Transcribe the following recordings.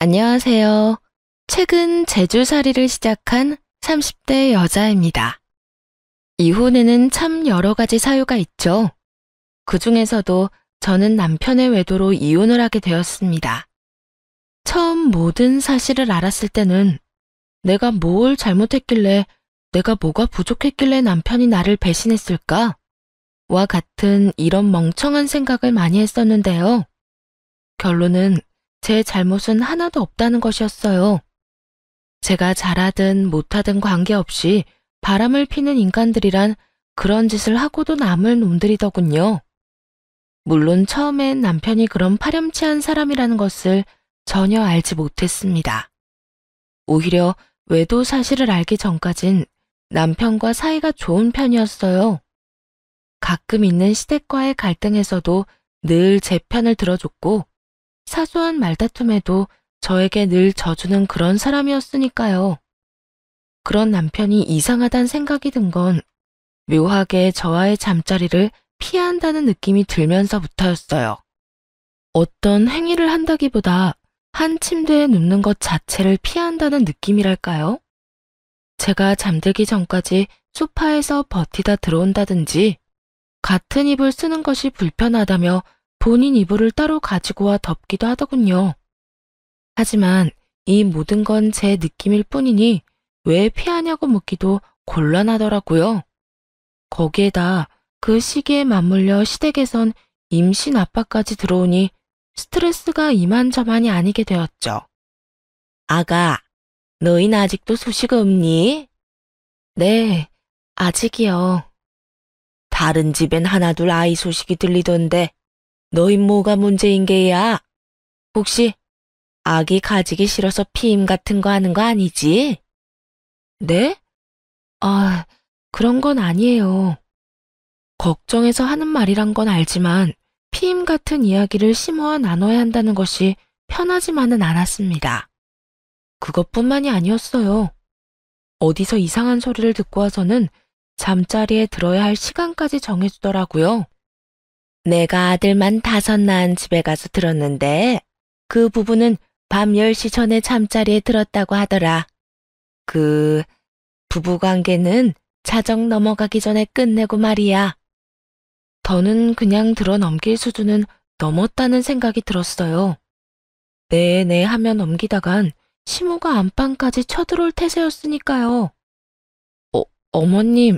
안녕하세요. 최근 제주살이를 시작한 30대 여자입니다. 이혼에는 참 여러 가지 사유가 있죠. 그 중에서도 저는 남편의 외도로 이혼을 하게 되었습니다. 처음 모든 사실을 알았을 때는 내가 뭘 잘못했길래, 내가 뭐가 부족했길래 남편이 나를 배신했을까? 와 같은 이런 멍청한 생각을 많이 했었는데요. 결론은 제 잘못은 하나도 없다는 것이었어요. 제가 잘하든 못하든 관계없이 바람을 피는 인간들이란 그런 짓을 하고도 남을 놈들이더군요. 물론 처음엔 남편이 그런 파렴치한 사람이라는 것을 전혀 알지 못했습니다. 오히려 외도 사실을 알기 전까진 남편과 사이가 좋은 편이었어요. 가끔 있는 시댁과의 갈등에서도 늘 제 편을 들어줬고 사소한 말다툼에도 저에게 늘 져주는 그런 사람이었으니까요. 그런 남편이 이상하단 생각이 든 건 묘하게 저와의 잠자리를 피해야 한다는 느낌이 들면서부터였어요. 어떤 행위를 한다기보다 한 침대에 눕는 것 자체를 피해야 한다는 느낌이랄까요? 제가 잠들기 전까지 소파에서 버티다 들어온다든지 같은 이불 쓰는 것이 불편하다며 본인 이불을 따로 가지고 와 덮기도 하더군요. 하지만 이 모든 건 제 느낌일 뿐이니 왜 피하냐고 묻기도 곤란하더라고요. 거기에다 그 시기에 맞물려 시댁에선 임신 아빠까지 들어오니 스트레스가 이만저만이 아니게 되었죠. 아가, 너희는 아직도 소식 없니? 네, 아직이요. 다른 집엔 하나둘 아이 소식이 들리던데 너희 뭐가 문제인 게야? 혹시 아기 가지기 싫어서 피임 같은 거 하는 거 아니지? 네? 아, 그런 건 아니에요. 걱정해서 하는 말이란 건 알지만 피임 같은 이야기를 심어와 나눠야 한다는 것이 편하지만은 않았습니다. 그것뿐만이 아니었어요. 어디서 이상한 소리를 듣고 와서는 잠자리에 들어야 할 시간까지 정해주더라고요. 내가 아들만 5 낳은 집에 가서 들었는데 그 부부는 밤 10시 전에 잠자리에 들었다고 하더라. 그 부부관계는 자정 넘어가기 전에 끝내고 말이야. 더는 그냥 들어 넘길 수준은 넘었다는 생각이 들었어요. 네네 하며 넘기다간 시모가 안방까지 쳐들어올 태세였으니까요. 어머님,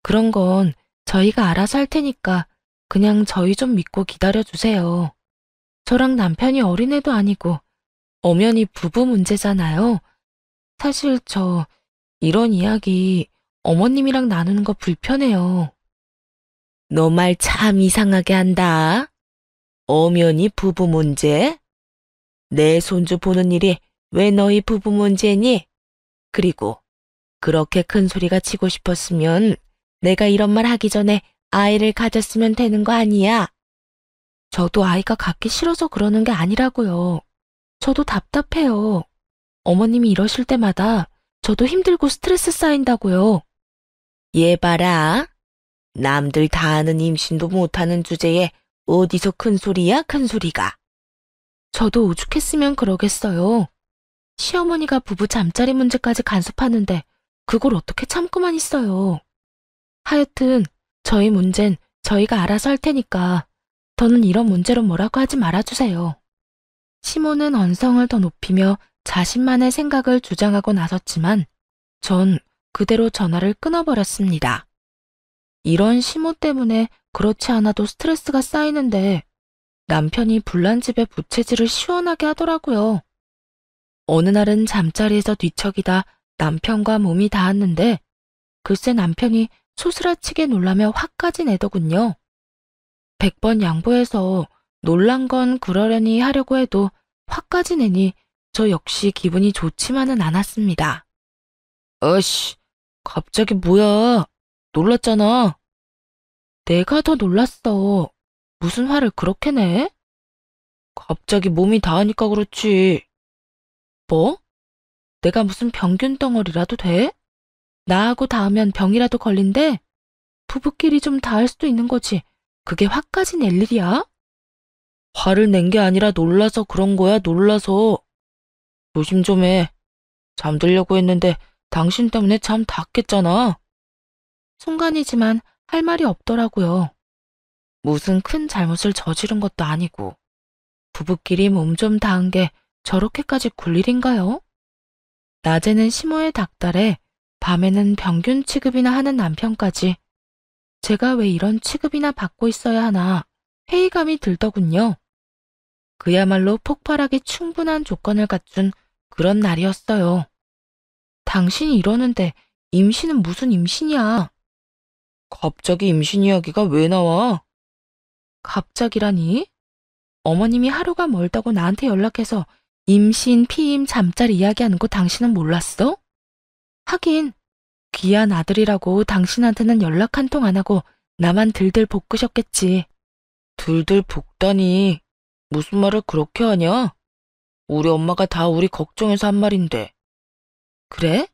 그런 건 저희가 알아서 할 테니까 그냥 저희 좀 믿고 기다려주세요. 저랑 남편이 어린애도 아니고 엄연히 부부 문제잖아요. 사실 저 이런 이야기 어머님이랑 나누는 거 불편해요. 너 말 참 이상하게 한다. 엄연히 부부 문제? 내 손주 보는 일이 왜 너희 부부 문제니? 그리고 그렇게 큰 소리가 치고 싶었으면 내가 이런 말 하기 전에 아이를 가졌으면 되는 거 아니야? 저도 아이가 갖기 싫어서 그러는 게 아니라고요. 저도 답답해요. 어머님이 이러실 때마다 저도 힘들고 스트레스 쌓인다고요. 얘 봐라. 남들 다 아는 임신도 못하는 주제에 어디서 큰 소리야, 큰 소리가. 저도 오죽했으면 그러겠어요. 시어머니가 부부 잠자리 문제까지 간섭하는데 그걸 어떻게 참고만 있어요. 하여튼 저희 문제는 저희가 알아서 할 테니까 더는 이런 문제로 뭐라고 하지 말아주세요. 시모는 언성을 더 높이며 자신만의 생각을 주장하고 나섰지만 전 그대로 전화를 끊어버렸습니다. 이런 시모 때문에 그렇지 않아도 스트레스가 쌓이는데 남편이 불난집에 부채질을 시원하게 하더라고요. 어느 날은 잠자리에서 뒤척이다 남편과 몸이 닿았는데 글쎄 남편이 소스라치게 놀라며 화까지 내더군요. 100번 양보해서 놀란 건 그러려니 하려고 해도 화까지 내니 저 역시 기분이 좋지만은 않았습니다. 어씨, 갑자기 뭐야? 놀랐잖아. 내가 더 놀랐어. 무슨 화를 그렇게 내? 갑자기 몸이 닿으니까 그렇지. 뭐? 내가 무슨 병균 덩어리라도 돼? 나하고 닿으면 병이라도 걸린대? 부부끼리 좀 닿을 수도 있는 거지. 그게 화까지 낼 일이야? 화를 낸 게 아니라 놀라서 그런 거야, 놀라서. 조심 좀 해. 잠들려고 했는데 당신 때문에 잠 다 깼잖아. 순간이지만 할 말이 없더라고요. 무슨 큰 잘못을 저지른 것도 아니고 부부끼리 몸 좀 닿은 게 저렇게까지 굴 일인가요? 낮에는 심호에 닥달해 밤에는 평균 취급이나 하는 남편까지 제가 왜 이런 취급이나 받고 있어야 하나 회의감이 들더군요. 그야말로 폭발하기 충분한 조건을 갖춘 그런 날이었어요. 당신이 이러는데 임신은 무슨 임신이야? 갑자기 임신 이야기가 왜 나와? 갑자기라니? 어머님이 하루가 멀다고 나한테 연락해서 임신, 피임, 잠자리 이야기하는 거 당신은 몰랐어? 하긴 귀한 아들이라고 당신한테는 연락 한 통 안 하고 나만 들들 볶으셨겠지. 들들 볶다니. 무슨 말을 그렇게 하냐? 우리 엄마가 다 우리 걱정해서 한 말인데. 그래?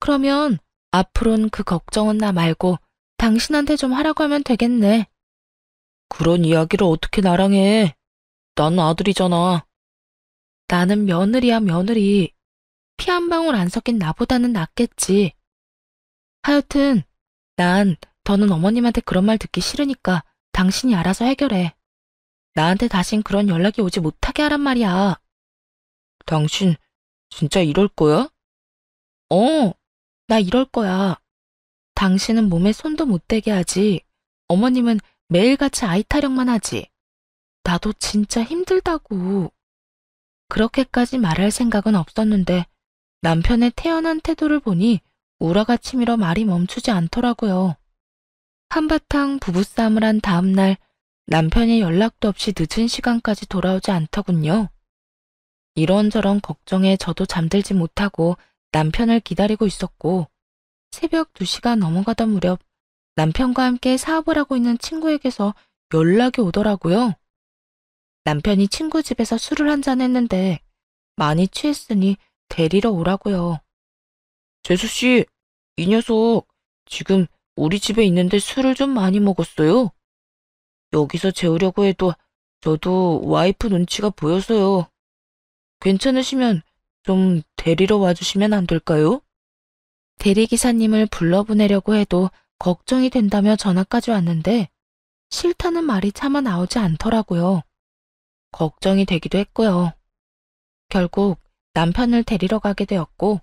그러면 앞으론 그 걱정은 나 말고 당신한테 좀 하라고 하면 되겠네. 그런 이야기를 어떻게 나랑 해? 난 아들이잖아. 나는 며느리야, 며느리. 피 한 방울 안 섞인 나보다는 낫겠지. 하여튼 난 더는 어머님한테 그런 말 듣기 싫으니까 당신이 알아서 해결해. 나한테 다신 그런 연락이 오지 못하게 하란 말이야. 당신 진짜 이럴 거야? 나 이럴 거야. 당신은 몸에 손도 못 대게 하지. 어머님은 매일같이 아이 타령만 하지. 나도 진짜 힘들다고. 그렇게까지 말할 생각은 없었는데 남편의 태연한 태도를 보니 우라가 치밀어 말이 멈추지 않더라고요. 한바탕 부부싸움을 한 다음 날 남편이 연락도 없이 늦은 시간까지 돌아오지 않더군요. 이런저런 걱정에 저도 잠들지 못하고 남편을 기다리고 있었고 새벽 2시가 넘어가던 무렵 남편과 함께 사업을 하고 있는 친구에게서 연락이 오더라고요. 남편이 친구 집에서 술을 한잔 했는데 많이 취했으니 데리러 오라고요. 재수씨, 이 녀석 지금 우리 집에 있는데 술을 좀 많이 먹었어요. 여기서 재우려고 해도 저도 와이프 눈치가 보여서요. 괜찮으시면 좀 데리러 와주시면 안 될까요? 대리기사님을 불러보내려고 해도 걱정이 된다며 전화까지 왔는데 싫다는 말이 차마 나오지 않더라고요. 걱정이 되기도 했고요. 결국 남편을 데리러 가게 되었고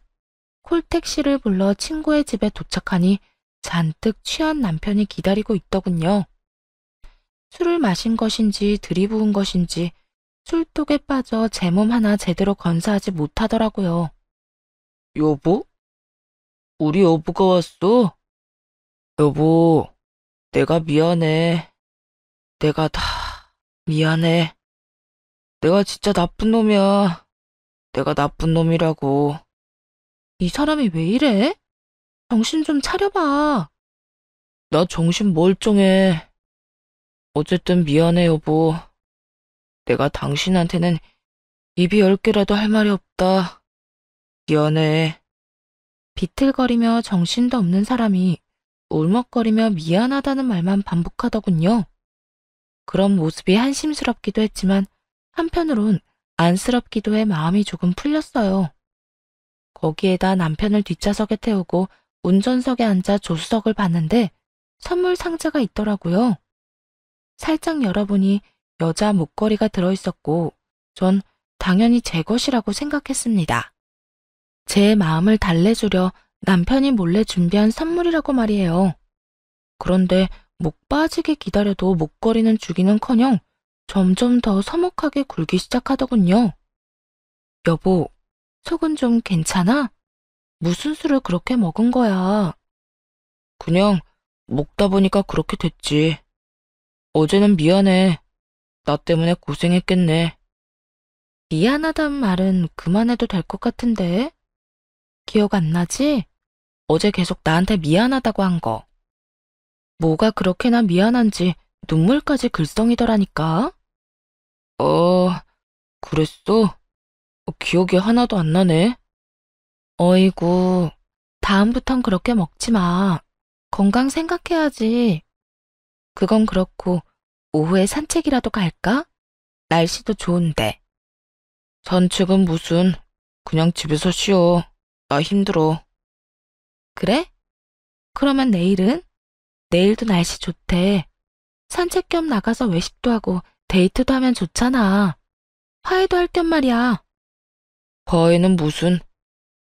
콜택시를 불러 친구의 집에 도착하니 잔뜩 취한 남편이 기다리고 있더군요. 술을 마신 것인지 들이부은 것인지 술독에 빠져 제 몸 하나 제대로 건사하지 못하더라고요. 여보? 우리 여보가 왔어? 여보, 내가 미안해. 내가 다 미안해. 내가 진짜 나쁜 놈이야. 내가 나쁜 놈이라고. 이 사람이 왜 이래? 정신 좀 차려봐. 나 정신 멀쩡해. 어쨌든 미안해, 여보. 내가 당신한테는 입이 10개라도 할 말이 없다. 미안해. 비틀거리며 정신도 없는 사람이 울먹거리며 미안하다는 말만 반복하더군요. 그런 모습이 한심스럽기도 했지만 한편으론 안쓰럽기도 해 마음이 조금 풀렸어요. 거기에다 남편을 뒷좌석에 태우고 운전석에 앉아 조수석을 봤는데 선물 상자가 있더라고요. 살짝 열어보니 여자 목걸이가 들어있었고 전 당연히 제 것이라고 생각했습니다. 제 마음을 달래주려 남편이 몰래 준비한 선물이라고 말이에요. 그런데 목 빠지게 기다려도 목걸이는 주기는커녕 점점 더 서먹하게 굴기 시작하더군요. 여보, 속은 좀 괜찮아? 무슨 술을 그렇게 먹은 거야? 그냥 먹다 보니까 그렇게 됐지. 어제는 미안해. 나 때문에 고생했겠네. 미안하단 말은 그만해도 될 것 같은데? 기억 안 나지? 어제 계속 나한테 미안하다고 한 거. 뭐가 그렇게나 미안한지 눈물까지 글썽이더라니까. 그랬어? 기억이 하나도 안 나네. 어이구, 다음부턴 그렇게 먹지 마. 건강 생각해야지. 그건 그렇고 오후에 산책이라도 갈까? 날씨도 좋은데. 산책은 무슨 그냥 집에서 쉬어. 나 힘들어. 그래? 그러면 내일은? 내일도 날씨 좋대. 산책 겸 나가서 외식도 하고 데이트도 하면 좋잖아. 화해도 할 겸 말이야. 화해는 무슨?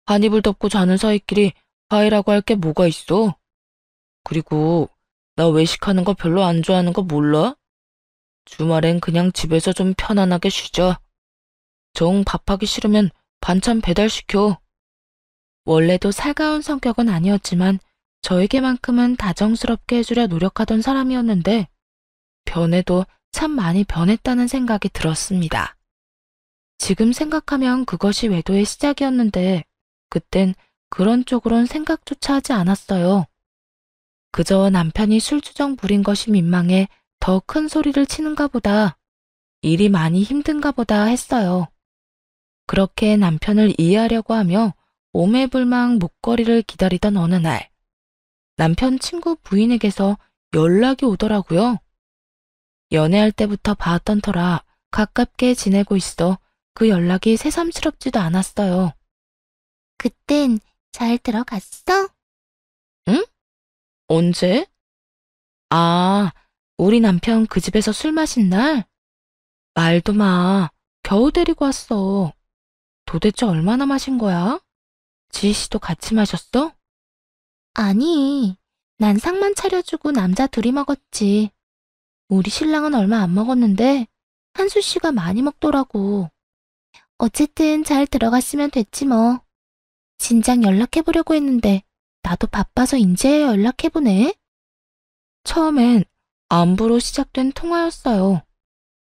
한 이불 덮고 자는 사이끼리 화해라고 할 게 뭐가 있어? 그리고 나 외식하는 거 별로 안 좋아하는 거 몰라? 주말엔 그냥 집에서 좀 편안하게 쉬자. 정 밥하기 싫으면 반찬 배달시켜. 원래도 살가운 성격은 아니었지만 저에게만큼은 다정스럽게 해주려 노력하던 사람이었는데 변해도 참 많이 변했다는 생각이 들었습니다. 지금 생각하면 그것이 외도의 시작이었는데 그땐 그런 쪽으론 생각조차 하지 않았어요. 그저 남편이 술주정 부린 것이 민망해 더 큰 소리를 치는가 보다, 일이 많이 힘든가 보다 했어요. 그렇게 남편을 이해하려고 하며 오매불망 목걸이를 기다리던 어느 날, 남편 친구 부인에게서 연락이 오더라고요. 연애할 때부터 봐왔던 터라 가깝게 지내고 있어 그 연락이 새삼스럽지도 않았어요. 그땐 잘 들어갔어? 응? 언제? 아, 우리 남편 그 집에서 술 마신 날? 말도 마. 겨우 데리고 왔어. 도대체 얼마나 마신 거야? 지희 씨도 같이 마셨어? 아니, 난 상만 차려주고 남자 둘이 먹었지. 우리 신랑은 얼마 안 먹었는데 한수 씨가 많이 먹더라고. 어쨌든 잘 들어갔으면 됐지 뭐. 진작 연락해보려고 했는데 나도 바빠서 인제야 연락해보네. 처음엔 안부로 시작된 통화였어요.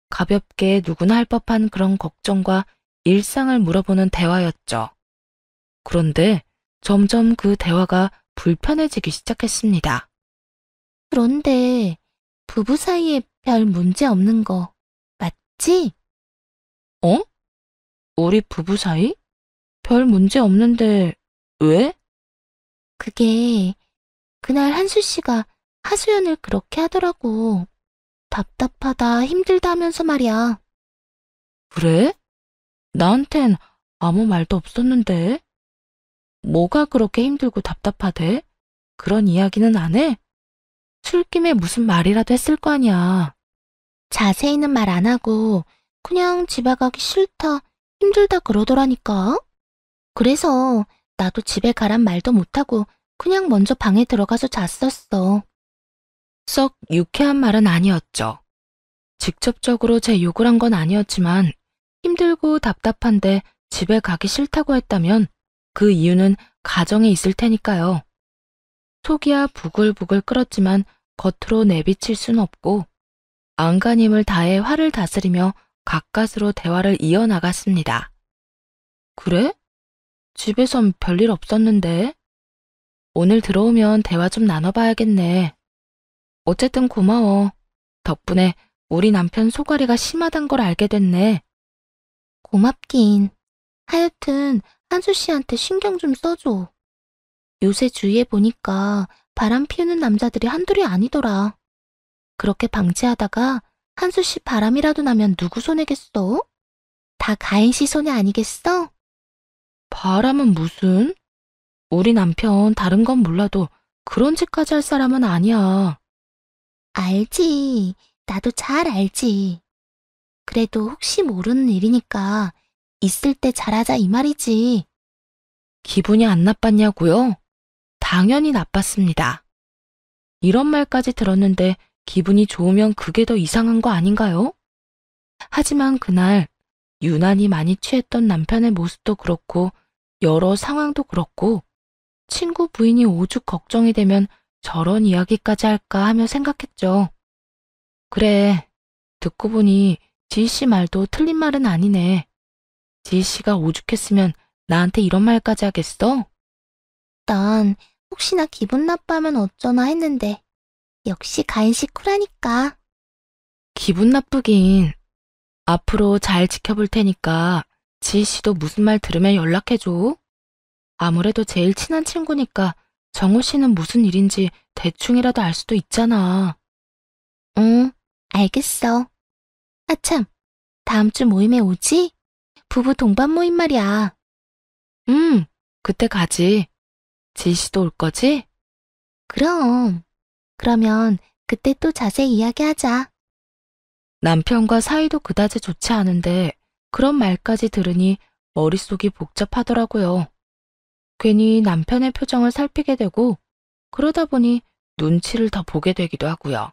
가볍게 누구나 할 법한 그런 걱정과 일상을 물어보는 대화였죠. 그런데 점점 그 대화가 불편해지기 시작했습니다. 그런데 부부 사이에 별 문제 없는 거 맞지? 어? 우리 부부 사이? 별 문제 없는데 왜? 그게 그날 한수 씨가 하소연을 그렇게 하더라고. 답답하다, 힘들다 하면서 말이야. 그래? 나한텐 아무 말도 없었는데. 뭐가 그렇게 힘들고 답답하대? 그런 이야기는 안 해? 술김에 무슨 말이라도 했을 거 아니야. 자세히는 말 안 하고 그냥 집에 가기 싫다, 힘들다 그러더라니까. 그래서 나도 집에 가란 말도 못하고 그냥 먼저 방에 들어가서 잤었어. 썩 유쾌한 말은 아니었죠. 직접적으로 제 욕을 한 건 아니었지만 힘들고 답답한데 집에 가기 싫다고 했다면 그 이유는 가정에 있을 테니까요. 속이야 부글부글 끓었지만 겉으로 내비칠 순 없고 안간힘을 다해 화를 다스리며 가까스로 대화를 이어나갔습니다. 그래? 집에선 별일 없었는데. 오늘 들어오면 대화 좀 나눠봐야겠네. 어쨌든 고마워. 덕분에 우리 남편 소가리가 심하단 걸 알게 됐네. 고맙긴. 하여튼 한수 씨한테 신경 좀 써줘. 요새 주위에 보니까 바람 피우는 남자들이 한둘이 아니더라. 그렇게 방치하다가 한수 씨 바람이라도 나면 누구 손해겠어? 다 가인 씨 손해 아니겠어? 바람은 무슨? 우리 남편 다른 건 몰라도 그런 짓까지 할 사람은 아니야. 알지. 나도 잘 알지. 그래도 혹시 모르는 일이니까 있을 때 잘하자 이 말이지. 기분이 안 나빴냐고요? 당연히 나빴습니다. 이런 말까지 들었는데 기분이 좋으면 그게 더 이상한 거 아닌가요? 하지만 그날 유난히 많이 취했던 남편의 모습도 그렇고 여러 상황도 그렇고 친구 부인이 오죽 걱정이 되면 저런 이야기까지 할까 하며 생각했죠. 그래, 듣고 보니 지희 씨 말도 틀린 말은 아니네. 지희 씨가 오죽했으면 나한테 이런 말까지 하겠어? 난 혹시나 기분 나빠하면 어쩌나 했는데 역시 가인 씨 쿨하니까. 기분 나쁘긴. 앞으로 잘 지켜볼 테니까 지희 씨도 무슨 말 들으면 연락해줘. 아무래도 제일 친한 친구니까 정우 씨는 무슨 일인지 대충이라도 알 수도 있잖아. 응, 알겠어. 아참, 다음 주 모임에 오지? 부부 동반 모임 말이야. 그때 가지. 지씨도 올 거지? 그럼. 그러면 그때 또 자세히 이야기하자. 남편과 사이도 그다지 좋지 않은데 그런 말까지 들으니 머릿속이 복잡하더라고요. 괜히 남편의 표정을 살피게 되고 그러다 보니 눈치를 더 보게 되기도 하고요.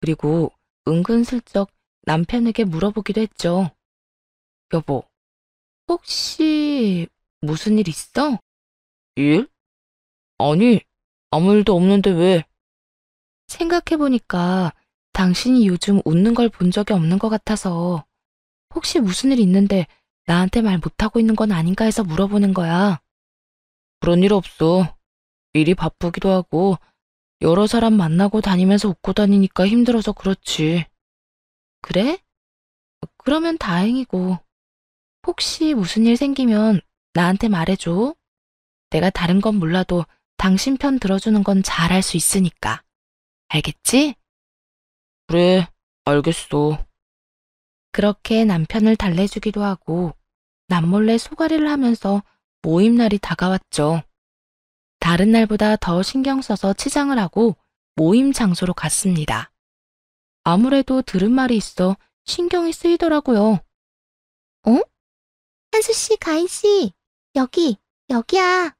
그리고 은근슬쩍 남편에게 물어보기도 했죠. 여보, 혹시 무슨 일 있어? 일? 아니, 아무 일도 없는데 왜? 생각해보니까 당신이 요즘 웃는 걸 본 적이 없는 것 같아서 혹시 무슨 일 있는데 나한테 말 못하고 있는 건 아닌가 해서 물어보는 거야. 그런 일 없어. 일이 바쁘기도 하고 여러 사람 만나고 다니면서 웃고 다니니까 힘들어서 그렇지. 그래? 그러면 다행이고. 혹시 무슨 일 생기면 나한테 말해줘. 내가 다른 건 몰라도 당신 편 들어주는 건 잘할 수 있으니까. 알겠지? 그래, 알겠어. 그렇게 남편을 달래주기도 하고 남몰래 소가리를 하면서 모임 날이 다가왔죠. 다른 날보다 더 신경 써서 치장을 하고 모임 장소로 갔습니다. 아무래도 들은 말이 있어 신경이 쓰이더라고요. 한수씨, 가인씨, 여기야.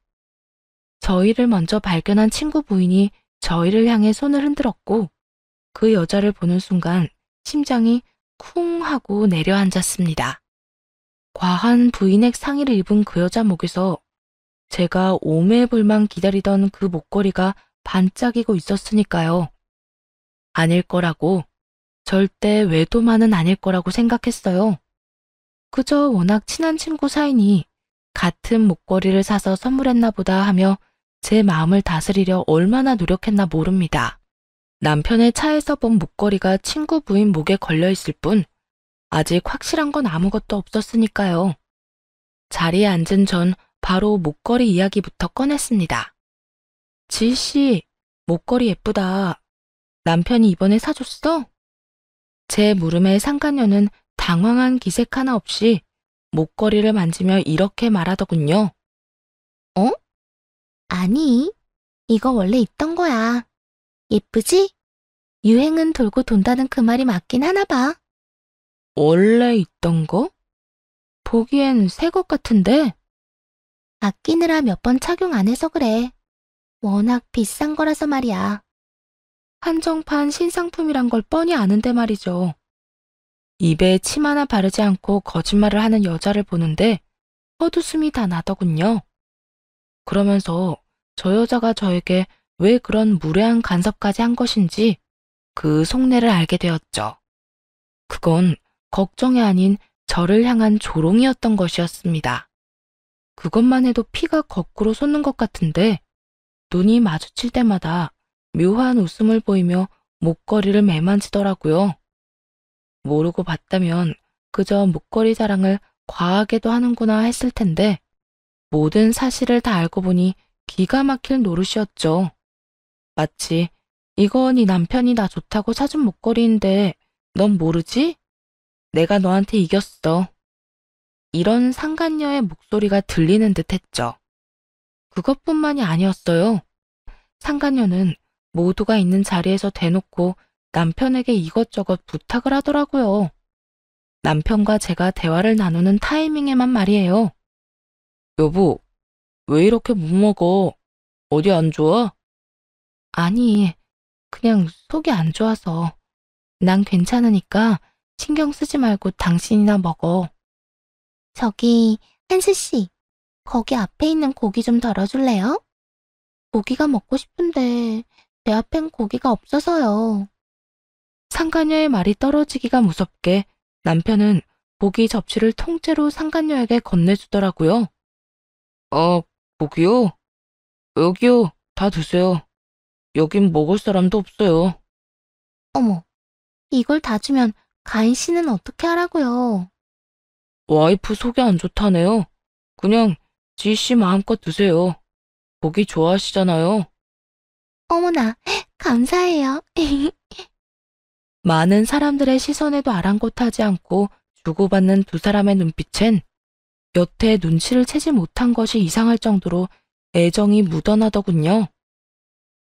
저희를 먼저 발견한 친구 부인이 저희를 향해 손을 흔들었고 그 여자를 보는 순간 심장이 쿵 하고 내려앉았습니다. 과한 브이넥 상의를 입은 그 여자 목에서 제가 오매불망 기다리던 그 목걸이가 반짝이고 있었으니까요. 아닐 거라고, 절대 외도만은 아닐 거라고 생각했어요. 그저 워낙 친한 친구 사이니 같은 목걸이를 사서 선물했나 보다 하며 제 마음을 다스리려 얼마나 노력했나 모릅니다. 남편의 차에서 본 목걸이가 친구 부인 목에 걸려있을 뿐 아직 확실한 건 아무것도 없었으니까요. 자리에 앉은 전 바로 목걸이 이야기부터 꺼냈습니다. 지희씨, 목걸이 예쁘다. 남편이 이번에 사줬어? 제 물음에 상간녀는 당황한 기색 하나 없이 목걸이를 만지며 이렇게 말하더군요. 아니, 이거 원래 있던 거야. 예쁘지? 유행은 돌고 돈다는 그 말이 맞긴 하나 봐. 원래 있던 거? 보기엔 새 것 같은데? 아끼느라 몇 번 착용 안 해서 그래. 워낙 비싼 거라서 말이야. 한정판 신상품이란 걸 뻔히 아는데 말이죠. 입에 침 하나 바르지 않고 거짓말을 하는 여자를 보는데 헛웃음이 다 나더군요. 그러면서 저 여자가 저에게 왜 그런 무례한 간섭까지 한 것인지 그 속내를 알게 되었죠. 그건 걱정이 아닌 저를 향한 조롱이었던 것이었습니다. 그것만 해도 피가 거꾸로 솟는 것 같은데 눈이 마주칠 때마다 묘한 웃음을 보이며 목걸이를 매만지더라고요. 모르고 봤다면 그저 목걸이 자랑을 과하게도 하는구나 했을 텐데 모든 사실을 다 알고 보니 기가 막힐 노릇이었죠. 마치 이거 네 남편이 나 좋다고 사준 목걸이인데 넌 모르지? 내가 너한테 이겼어. 이런 상간녀의 목소리가 들리는 듯 했죠. 그것뿐만이 아니었어요. 상간녀는 모두가 있는 자리에서 대놓고 남편에게 이것저것 부탁을 하더라고요. 남편과 제가 대화를 나누는 타이밍에만 말이에요. 여보, 왜 이렇게 못 먹어? 어디 안 좋아? 아니, 그냥 속이 안 좋아서. 난 괜찮으니까 신경 쓰지 말고 당신이나 먹어. 저기, 한수씨, 거기 앞에 있는 고기 좀 덜어줄래요? 고기가 먹고 싶은데 내 앞엔 고기가 없어서요. 상간녀의 말이 떨어지기가 무섭게 남편은 고기 접시를 통째로 상간녀에게 건네주더라고요. 고기요? 여기요, 다 드세요. 여긴 먹을 사람도 없어요. 어머, 이걸 다 주면 가인 씨는 어떻게 하라고요? 와이프 속이 안 좋다네요. 그냥 지씨 마음껏 드세요. 고기 좋아하시잖아요. 어머나, 감사해요. 많은 사람들의 시선에도 아랑곳하지 않고 주고받는 두 사람의 눈빛엔 여태 눈치를 채지 못한 것이 이상할 정도로 애정이 묻어나더군요.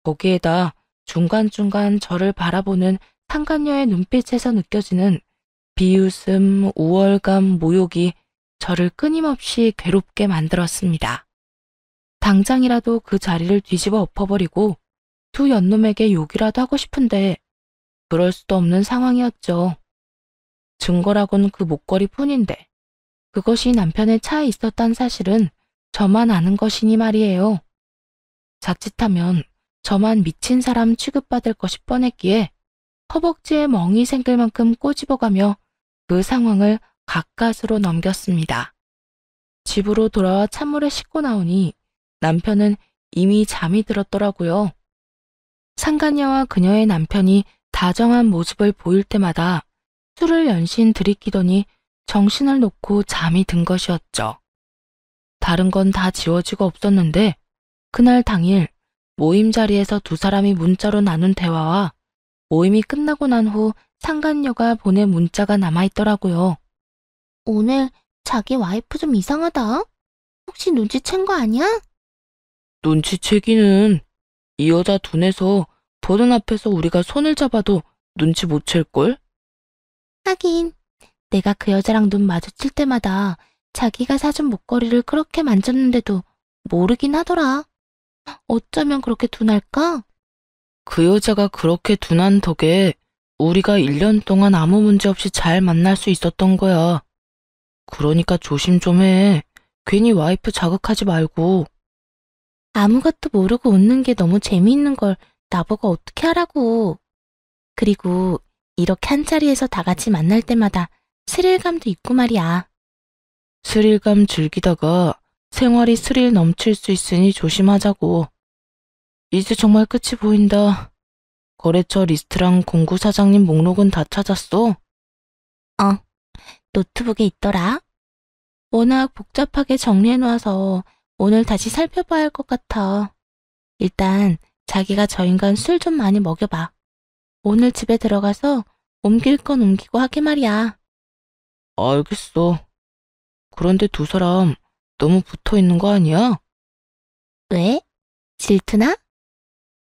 거기에다 중간중간 저를 바라보는 상간녀의 눈빛에서 느껴지는 비웃음, 우월감, 모욕이 저를 끊임없이 괴롭게 만들었습니다. 당장이라도 그 자리를 뒤집어 엎어버리고 두 연놈에게 욕이라도 하고 싶은데 그럴 수도 없는 상황이었죠. 증거라고는 그 목걸이 뿐인데 그것이 남편의 차에 있었단 사실은 저만 아는 것이니 말이에요. 자칫하면 저만 미친 사람 취급받을 것이 뻔했기에 허벅지에 멍이 생길 만큼 꼬집어가며 그 상황을 가까스로 넘겼습니다. 집으로 돌아와 찬물에 씻고 나오니 남편은 이미 잠이 들었더라고요. 상간녀와 그녀의 남편이 다정한 모습을 보일 때마다 술을 연신 들이키더니 정신을 놓고 잠이 든 것이었죠. 다른 건 다 지워지고 없었는데 그날 당일 모임 자리에서 두 사람이 문자로 나눈 대화와 모임이 끝나고 난 후 상간녀가 보낸 문자가 남아있더라고요. 오늘 자기 와이프 좀 이상하다. 혹시 눈치챈 거 아니야? 눈치채기는 이 여자 눈에서 보는 앞에서 우리가 손을 잡아도 눈치 못 챌걸? 하긴 내가 그 여자랑 눈 마주칠 때마다 자기가 사준 목걸이를 그렇게 만졌는데도 모르긴 하더라. 어쩌면 그렇게 둔할까? 그 여자가 그렇게 둔한 덕에 우리가 1년 동안 아무 문제 없이 잘 만날 수 있었던 거야. 그러니까 조심 좀 해. 괜히 와이프 자극하지 말고. 아무것도 모르고 웃는 게 너무 재미있는 걸 나보고 어떻게 하라고. 그리고 이렇게 한 자리에서 다 같이 만날 때마다 스릴감도 있고 말이야. 스릴감 즐기다가 생활이 스릴 넘칠 수 있으니 조심하자고. 이제 정말 끝이 보인다. 거래처 리스트랑 공구 사장님 목록은 다 찾았어? 노트북에 있더라. 워낙 복잡하게 정리해놓아서 오늘 다시 살펴봐야 할 것 같아. 일단 자기가 저 인간 술 좀 많이 먹여봐. 오늘 집에 들어가서 옮길 건 옮기고 하게 말이야. 알겠어. 그런데 두 사람 너무 붙어 있는 거 아니야? 왜? 질투나?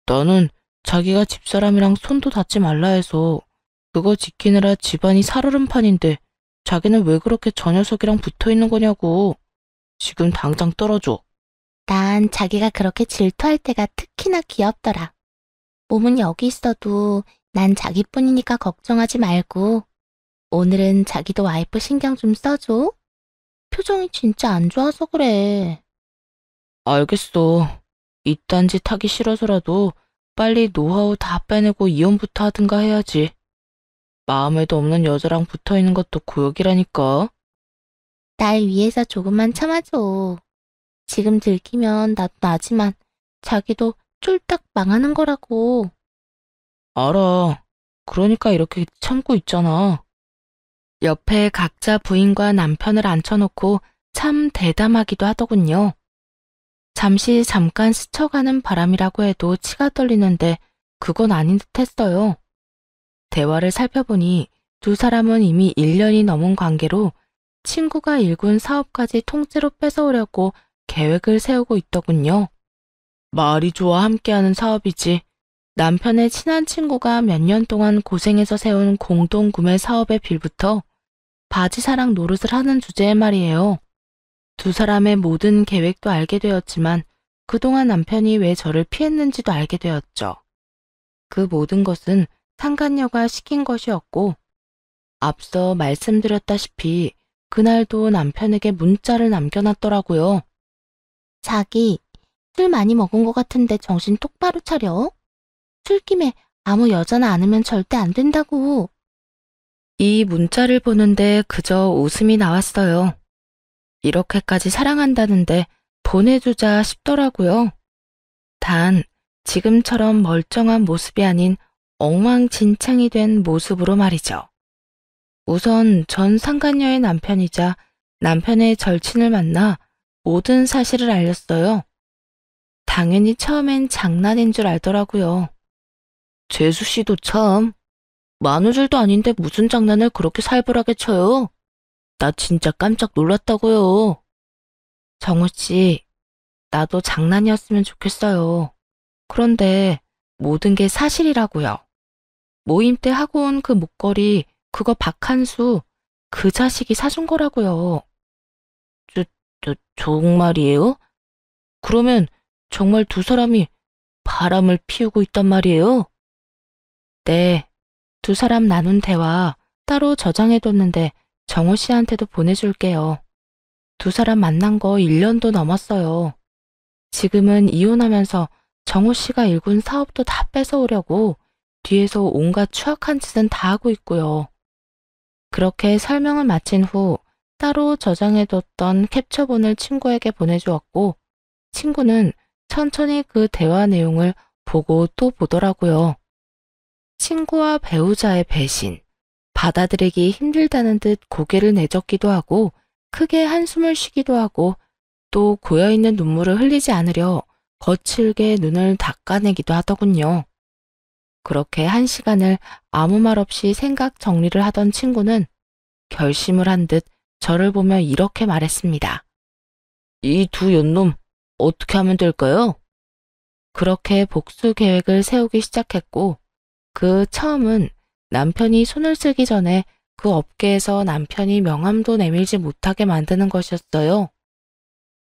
나는 자기가 집사람이랑 손도 닿지 말라 해서 그거 지키느라 집안이 살얼음판인데 자기는 왜 그렇게 저 녀석이랑 붙어 있는 거냐고. 지금 당장 떨어져. 난 자기가 그렇게 질투할 때가 특히나 귀엽더라. 몸은 여기 있어도 난 자기뿐이니까 걱정하지 말고 오늘은 자기도 와이프 신경 좀 써줘. 표정이 진짜 안 좋아서 그래. 알겠어. 이딴 짓 하기 싫어서라도 빨리 노하우 다 빼내고 이혼부터 하든가 해야지. 마음에도 없는 여자랑 붙어 있는 것도 고역이라니까. 날 위해서 조금만 참아줘. 지금 들키면 나도 나지만 자기도 쫄딱 망하는 거라고. 알아. 그러니까 이렇게 참고 있잖아. 옆에 각자 부인과 남편을 앉혀놓고 참 대담하기도 하더군요. 잠깐 스쳐가는 바람이라고 해도 치가 떨리는데 그건 아닌 듯 했어요. 대화를 살펴보니 두 사람은 이미 1년이 넘은 관계로 친구가 일군 사업까지 통째로 뺏어오려고 계획을 세우고 있더군요. 말이 좋아 함께하는 사업이지. 남편의 친한 친구가 몇 년 동안 고생해서 세운 공동구매 사업의 빌부터 바지사랑 노릇을 하는 주제의 말이에요. 두 사람의 모든 계획도 알게 되었지만 그동안 남편이 왜 저를 피했는지도 알게 되었죠. 그 모든 것은 상간녀가 시킨 것이었고 앞서 말씀드렸다시피 그날도 남편에게 문자를 남겨놨더라고요. 자기, 술 많이 먹은 것 같은데 정신 똑바로 차려. 술김에 아무 여자나 안으면 절대 안 된다고. 이 문자를 보는데 그저 웃음이 나왔어요. 이렇게까지 사랑한다는데 보내주자 싶더라고요. 단 지금처럼 멀쩡한 모습이 아닌 엉망진창이 된 모습으로 말이죠. 우선 전 상간녀의 남편이자 남편의 절친을 만나 모든 사실을 알렸어요. 당연히 처음엔 장난인 줄 알더라고요. 재수 씨도 참. 만우절도 아닌데 무슨 장난을 그렇게 살벌하게 쳐요? 나 진짜 깜짝 놀랐다고요. 정우 씨, 나도 장난이었으면 좋겠어요. 그런데 모든 게 사실이라고요. 모임 때 하고 온 그 목걸이, 그거 박한수, 그 자식이 사준 거라고요. 정말이에요? 그러면 정말 두 사람이 바람을 피우고 있단 말이에요? 네, 두 사람 나눈 대화 따로 저장해뒀는데 정우 씨한테도 보내줄게요. 두 사람 만난 거 1년도 넘었어요. 지금은 이혼하면서 정우 씨가 일군 사업도 다 뺏어오려고 뒤에서 온갖 추악한 짓은 다 하고 있고요. 그렇게 설명을 마친 후 따로 저장해뒀던 캡처본을 친구에게 보내주었고 친구는 천천히 그 대화 내용을 보고 또 보더라고요. 친구와 배우자의 배신, 받아들이기 힘들다는 듯 고개를 내젓기도 하고 크게 한숨을 쉬기도 하고 또 고여있는 눈물을 흘리지 않으려 거칠게 눈을 닦아내기도 하더군요. 그렇게 1시간을 아무 말 없이 생각 정리를 하던 친구는 결심을 한 듯 저를 보며 이렇게 말했습니다. 이 두 연놈 어떻게 하면 될까요? 그렇게 복수 계획을 세우기 시작했고 그 처음은 남편이 손을 쓰기 전에 그 업계에서 남편이 명함도 내밀지 못하게 만드는 것이었어요.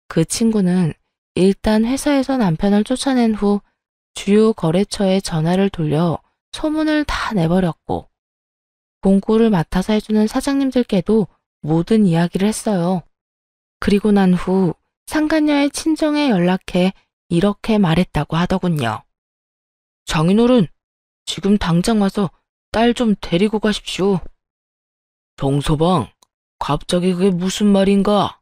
그 친구는 일단 회사에서 남편을 쫓아낸 후 주요 거래처에 전화를 돌려 소문을 다 내버렸고 공구를 맡아서 해주는 사장님들께도 모든 이야기를 했어요. 그리고 난 후 상간녀의 친정에 연락해 이렇게 말했다고 하더군요. 장인어른, 지금 당장 와서 딸 좀 데리고 가십시오. 정서방, 갑자기 그게 무슨 말인가?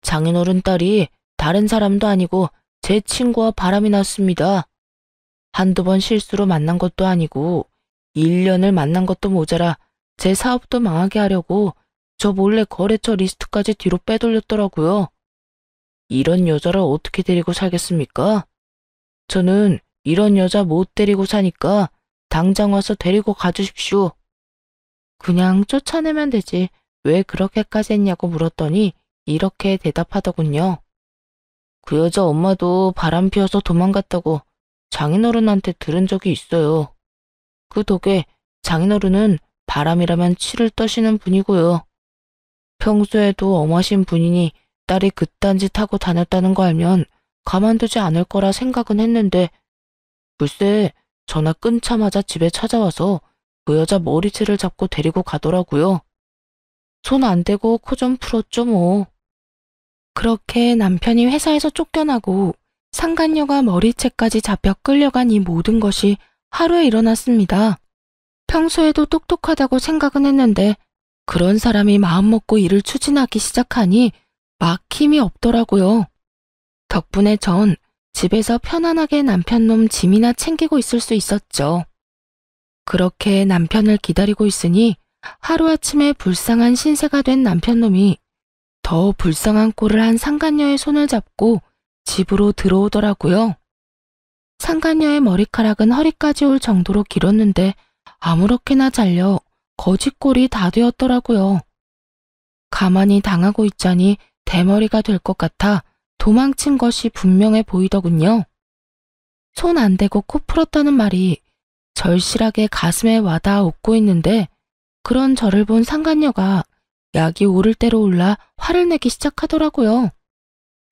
장인어른 딸이 다른 사람도 아니고 제 친구와 바람이 났습니다. 한두 번 실수로 만난 것도 아니고 1년을 만난 것도 모자라 제 사업도 망하게 하려고 저 몰래 거래처 리스트까지 뒤로 빼돌렸더라고요. 이런 여자를 어떻게 데리고 살겠습니까? 저는 이런 여자 못 데리고 사니까 당장 와서 데리고 가주십시오. 그냥 쫓아내면 되지 왜 그렇게까지 했냐고 물었더니 이렇게 대답하더군요. 그 여자 엄마도 바람 피워서 도망갔다고 장인어른한테 들은 적이 있어요. 그 덕에 장인어른은 바람이라면 치를 떠시는 분이고요. 평소에도 엄하신 분이니 딸이 그딴 짓 하고 다녔다는 거 알면 가만두지 않을 거라 생각은 했는데 글쎄 전화 끊자마자 집에 찾아와서 그 여자 머리채를 잡고 데리고 가더라고요. 손 안 대고 코 좀 풀었죠 뭐. 그렇게 남편이 회사에서 쫓겨나고 상간녀가 머리채까지 잡혀 끌려간 이 모든 것이 하루에 일어났습니다. 평소에도 똑똑하다고 생각은 했는데 그런 사람이 마음먹고 일을 추진하기 시작하니 막 힘이 없더라고요. 덕분에 전 집에서 편안하게 남편놈 짐이나 챙기고 있을 수 있었죠. 그렇게 남편을 기다리고 있으니 하루아침에 불쌍한 신세가 된 남편놈이 더 불쌍한 꼴을 한 상간녀의 손을 잡고 집으로 들어오더라고요. 상간녀의 머리카락은 허리까지 올 정도로 길었는데 아무렇게나 잘려 거지꼴이 다 되었더라고요. 가만히 당하고 있자니 대머리가 될 것 같아 도망친 것이 분명해 보이더군요. 손 안 대고 코 풀었다는 말이 절실하게 가슴에 와닿아 웃고 있는데 그런 저를 본 상간녀가 약이 오를 대로 올라 화를 내기 시작하더라고요.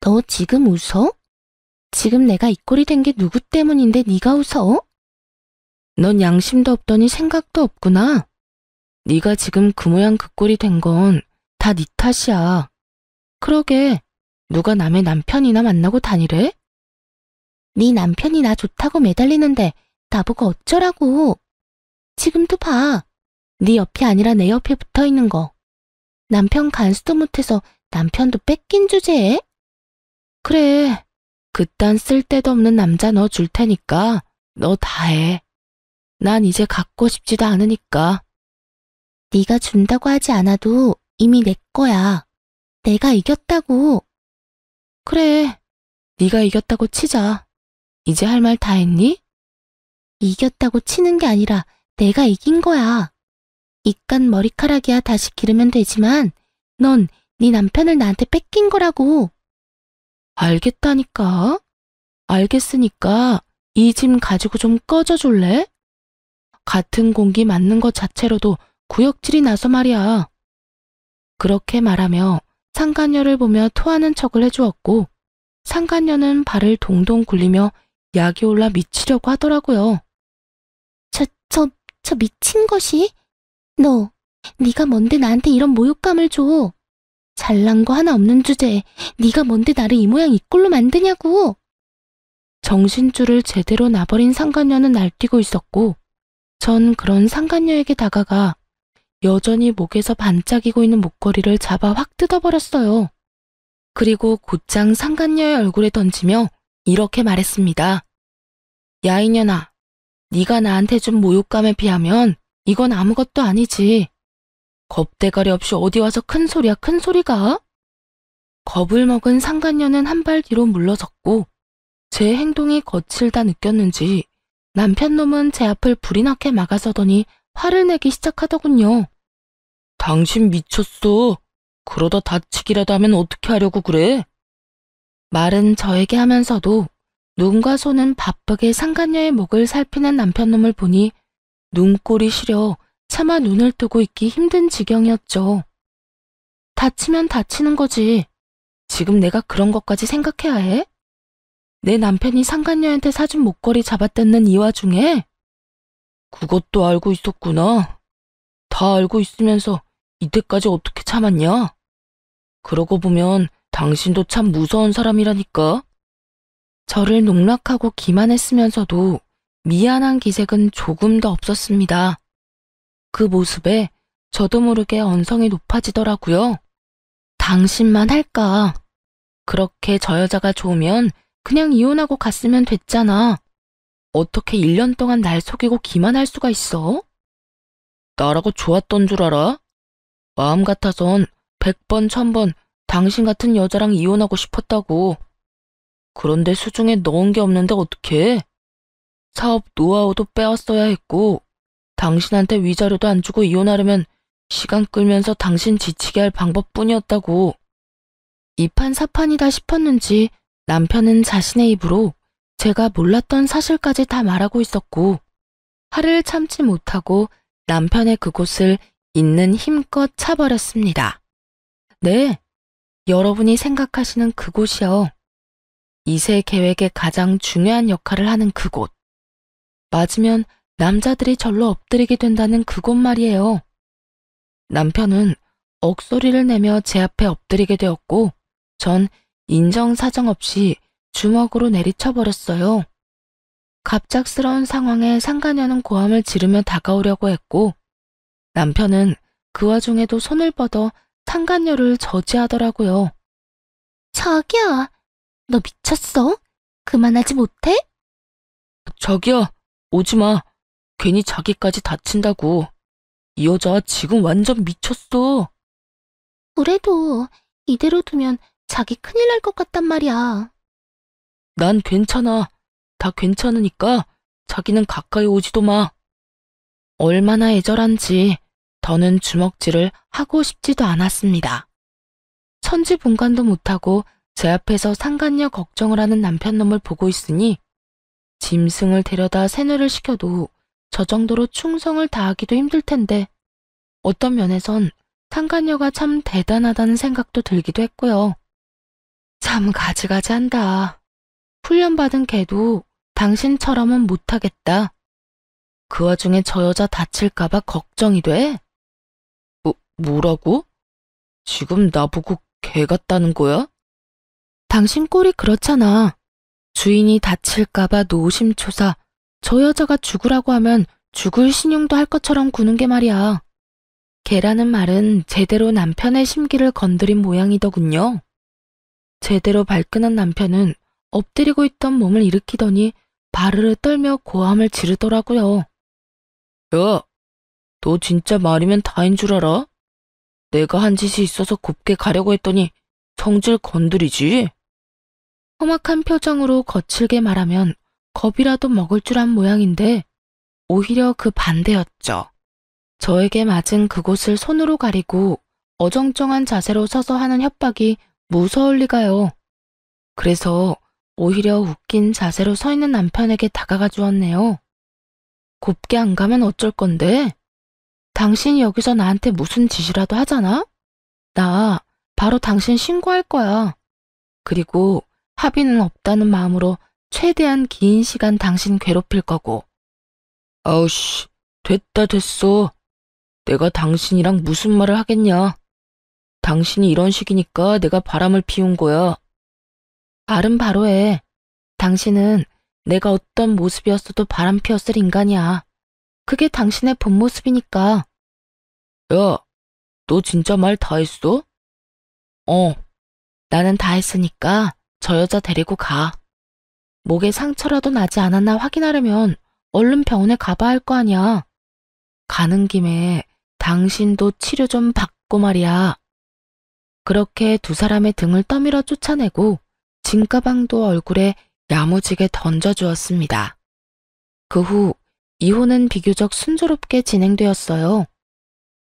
너 지금 웃어? 지금 내가 이 꼴이 된 게 누구 때문인데 네가 웃어? 넌 양심도 없더니 생각도 없구나. 네가 지금 그 모양 그 꼴이 된 건 다 네 탓이야. 그러게 누가 남의 남편이나 만나고 다니래? 네 남편이 나 좋다고 매달리는데 나보고 어쩌라고. 지금도 봐. 네 옆이 아니라 내 옆에 붙어있는 거. 남편 간수도 못해서 남편도 뺏긴 주제에? 그래, 그딴 쓸데도 없는 남자 너 줄 테니까 너 다 해. 난 이제 갖고 싶지도 않으니까. 네가 준다고 하지 않아도 이미 내 거야. 내가 이겼다고. 그래, 네가 이겼다고 치자. 이제 할 말 다 했니? 이겼다고 치는 게 아니라 내가 이긴 거야. 이깟 머리카락이야 다시 기르면 되지만 넌 네 남편을 나한테 뺏긴 거라고. 알겠다니까. 알겠으니까 이 짐 가지고 좀 꺼져줄래? 같은 공기 맞는 것 자체로도 구역질이 나서 말이야. 그렇게 말하며 상간녀를 보며 토하는 척을 해주었고 상간녀는 발을 동동 굴리며 약이 올라 미치려고 하더라고요. 저 미친 것이? 너, 네가 뭔데 나한테 이런 모욕감을 줘? 잘난 거 하나 없는 주제에 네가 뭔데 나를 이 모양 이 꼴로 만드냐고. 정신줄을 제대로 놔버린 상간녀는 날뛰고 있었고 전 그런 상간녀에게 다가가 여전히 목에서 반짝이고 있는 목걸이를 잡아 확 뜯어버렸어요. 그리고 곧장 상간녀의 얼굴에 던지며 이렇게 말했습니다. 야 이년아, 네가 나한테 준 모욕감에 비하면 이건 아무것도 아니지. 겁대가리 없이 어디 와서 큰 소리야 큰 소리가? 겁을 먹은 상간녀는 한 발 뒤로 물러섰고 제 행동이 거칠다 느꼈는지 남편 놈은 제 앞을 불이 나게 막아서더니 화를 내기 시작하더군요. 당신 미쳤어. 그러다 다치기라도 하면 어떻게 하려고 그래? 말은 저에게 하면서도 눈과 손은 바쁘게 상간녀의 목을 살피는 남편 놈을 보니 눈꼴이 시려 차마 눈을 뜨고 있기 힘든 지경이었죠. 다치면 다치는 거지. 지금 내가 그런 것까지 생각해야 해? 내 남편이 상간녀한테 사준 목걸이 잡아뜯는 이 와중에? 그것도 알고 있었구나. 다 알고 있으면서 이때까지 어떻게 참았냐? 그러고 보면 당신도 참 무서운 사람이라니까. 저를 농락하고 기만했으면서도 미안한 기색은 조금도 없었습니다. 그 모습에 저도 모르게 언성이 높아지더라고요. 당신만 할까? 그렇게 저 여자가 좋으면 그냥 이혼하고 갔으면 됐잖아. 어떻게 1년 동안 날 속이고 기만할 수가 있어? 나라고 좋았던 줄 알아? 마음 같아선 100번 1000번 당신 같은 여자랑 이혼하고 싶었다고. 그런데 수중에 넣은 게 없는데 어떡해? 사업 노하우도 빼왔어야 했고 당신한테 위자료도 안 주고 이혼하려면 시간 끌면서 당신 지치게 할 방법뿐이었다고. 이판사판이다 싶었는지 남편은 자신의 입으로 제가 몰랐던 사실까지 다 말하고 있었고 화를 참지 못하고 남편의 그곳을 있는 힘껏 차버렸습니다. 네, 여러분이 생각하시는 그곳이요. 이세 계획의 가장 중요한 역할을 하는 그곳. 맞으면 남자들이 절로 엎드리게 된다는 그곳 말이에요. 남편은 억소리를 내며 제 앞에 엎드리게 되었고 전 인정사정 없이 주먹으로 내리쳐버렸어요. 갑작스러운 상황에 상간녀는 고함을 지르며 다가오려고 했고 남편은 그 와중에도 손을 뻗어 상간녀를 저지하더라고요. 자기야, 너 미쳤어? 그만하지 못해? 자기야, 오지마. 괜히 자기까지 다친다고. 이 여자 지금 완전 미쳤어. 그래도 이대로 두면 자기 큰일 날 것 같단 말이야. 난 괜찮아. 다 괜찮으니까 자기는 가까이 오지도 마. 얼마나 애절한지 더는 주먹질을 하고 싶지도 않았습니다. 천지분간도 못하고 제 앞에서 상간녀 걱정을 하는 남편 놈을 보고 있으니 짐승을 데려다 세뇌를 시켜도 저 정도로 충성을 다하기도 힘들 텐데 어떤 면에선 상간녀가 참 대단하다는 생각도 들기도 했고요. 참 가지가지한다. 훈련받은 걔도 당신처럼은 못하겠다. 그 와중에 저 여자 다칠까봐 걱정이 돼? 뭐라고? 지금 나보고 개 같다는 거야? 당신 꼴이 그렇잖아. 주인이 다칠까봐 노심초사 저 여자가 죽으라고 하면 죽을 신용도 할 것처럼 구는 게 말이야. 개라는 말은 제대로 남편의 심기를 건드린 모양이더군요. 제대로 발끈한 남편은 엎드리고 있던 몸을 일으키더니 바르르 떨며 고함을 지르더라고요. 야, 너 진짜 말이면 다인 줄 알아? 내가 한 짓이 있어서 곱게 가려고 했더니 성질 건드리지? 험악한 표정으로 거칠게 말하면 겁이라도 먹을 줄 안 모양인데 오히려 그 반대였죠. 저에게 맞은 그곳을 손으로 가리고 어정쩡한 자세로 서서 하는 협박이 무서울 리가요. 그래서 오히려 웃긴 자세로 서 있는 남편에게 다가가 주었네요. 곱게 안 가면 어쩔 건데? 당신이 여기서 나한테 무슨 짓이라도 하잖아? 나 바로 당신 신고할 거야. 그리고 합의는 없다는 마음으로 최대한 긴 시간 당신 괴롭힐 거고. 아우씨, 됐어. 내가 당신이랑 무슨 말을 하겠냐. 당신이 이런 식이니까 내가 바람을 피운 거야. 말은 바로 해. 당신은 내가 어떤 모습이었어도 바람 피웠을 인간이야. 그게 당신의 본 모습이니까. 야, 너 진짜 말 다 했어? 나는 다 했으니까 저 여자 데리고 가. 목에 상처라도 나지 않았나 확인하려면 얼른 병원에 가봐야 할 거 아니야. 가는 김에 당신도 치료 좀 받고 말이야. 그렇게 두 사람의 등을 떠밀어 쫓아내고 짐가방도 얼굴에 야무지게 던져주었습니다. 그 후 이혼은 비교적 순조롭게 진행되었어요.